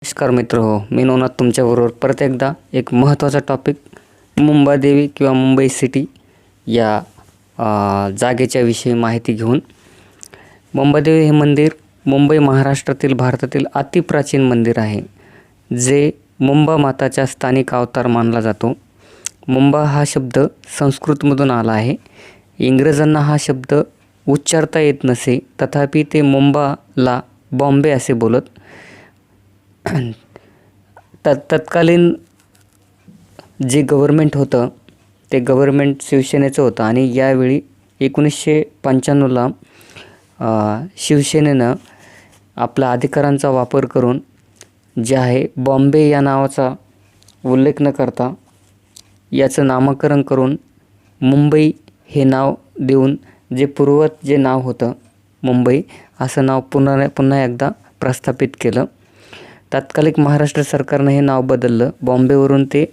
नमस्कार मित्र हो, मी नवनाथ तुमच्याबरोबर परत एकदा एक महत्त्वाचा टॉपिक मुंबादेवी किंवा मुंबई सिटी या जागेच्या विषयी माहिती घेऊन. मुंबादेवी हे मंदिर मुंबई महाराष्ट्रातील भारतातील अतिप्राचीन मंदिर आहे, जे मुंबा माताच्या स्थानिक अवतार मानला जातो. मुंबा हा शब्द संस्कृतमधून आला आहे. इंग्रजांना हा शब्द उच्चारता येत नसे, तथापि ते मुंबाला बॉम्बे असे बोलत. तत्कालीन जे गव्हर्मेंट होतं ते गव्हर्मेंट शिवसेनेचं होतं आणि यावेळी 1995ला शिवसेनेनं आपल्या अधिकारांचा वापर करून जे आहे बॉम्बे या नावाचा उल्लेख न करता याचं नामकरण करून मुंबई हे नाव देऊन जे पूर्वत जे नाव होतं मुंबई असं नाव पुन्हा एकदा प्रस्थापित केलं. तात्कालिक महाराष्ट्र सरकारनं हे नाव बदललं. बॉम्बेवरून ते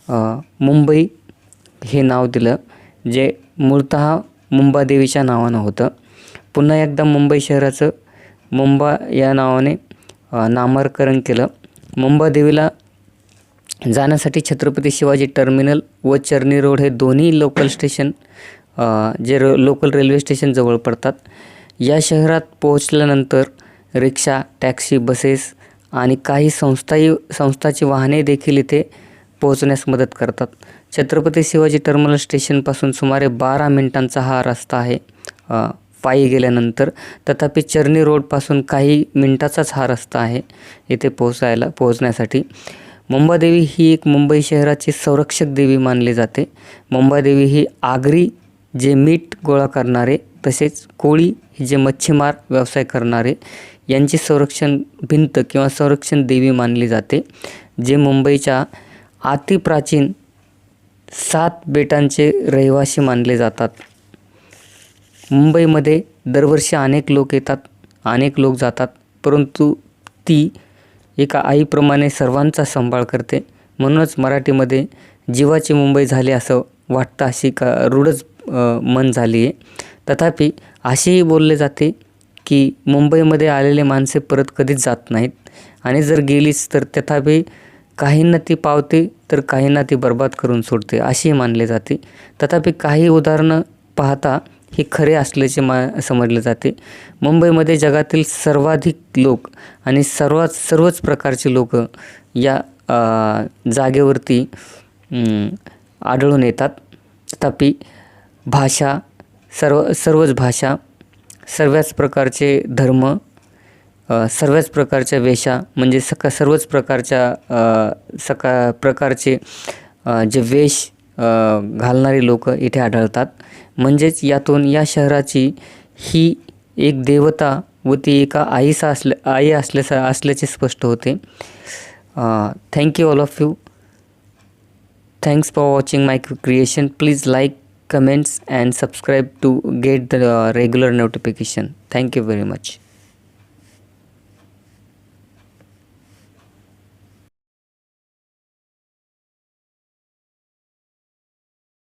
मुंबई हे नाव दिलं, जे मूळतः मुंबादेवीच्या नावानं होतं. पुन्हा एकदा मुंबई शहराचं मुंबा या नावाने नामकरण केलं. मुंबादेवीला जाण्यासाठी छत्रपती शिवाजी टर्मिनल व चर्नी रोड हे दोन्ही local station local railway station जवळ पडतात. या शहरात पोहोचल्यानंतर रिक्षा, टॅक्सी, बसेस आणि काही संस्थाची वाहने देखील इथे पोहोचण्यास मदत करतात. छत्रपती शिवाजी टर्मिनल स्टेशनपासून सुमारे 12 मिनिटांचा हा रस्ता आहे पायी गेल्यानंतर. तथापि चर्नी रोडपासून काही मिनिटाचाच हा रस्ता आहे इथे पोहोचण्यासाठी. मुंबादेवी ही एक मुंबई शहराची संरक्षक देवी मानली जाते. मुंबादेवी ही आगरी जे मीठ गोळा करणारे तसेच कोळी जे मच्छीमार व्यवसाय करणारे यांची संरक्षण भिंत किंवा संरक्षण देवी मानली जाते, जे मुंबईच्या अतिप्राचीन 7 बेटांचे रहिवासी मानले जातात. मुंबईमध्ये दरवर्षी अनेक लोक येतात, अनेक लोक जातात, परंतु ती एका आईप्रमाणे सर्वांचा सांभाळ करते. म्हणूनच मराठीमध्ये जीवाची मुंबई झाली असं वाटतं, अशी रूढच मन झाली आहे. तथापि असेही बोलले जाते की मुंबईमध्ये आलेले माणसे परत कधीच जात नाहीत आणि जर गेलीच तर तथापि काहींना ती पावते तर काहींना ती बर्बाद करून सोडते असेही मानले जाते. तथापि काही उदाहरणं पाहता हे खरे असल्याचे समजले जाते. मुंबईमध्ये जगातील सर्वाधिक लोक आणि सर्वच प्रकारचे लोक या जागेवरती आढळून येतात. तथापि भाषा सर्वच भाषा, सर्वच प्रकारचे धर्म, सर्वच प्रकारच्या वेशा म्हणजे सर्वच प्रकारचे जे वेश घालणारी लोक इथे आढळतात. म्हणजेच यातून या शहराची ही एक देवता व ती एका आई असल्याचे स्पष्ट होते. Thank you all of you. Thanks for watching my creation. Please like, comments and subscribe to get the regular notification. Thank you very much.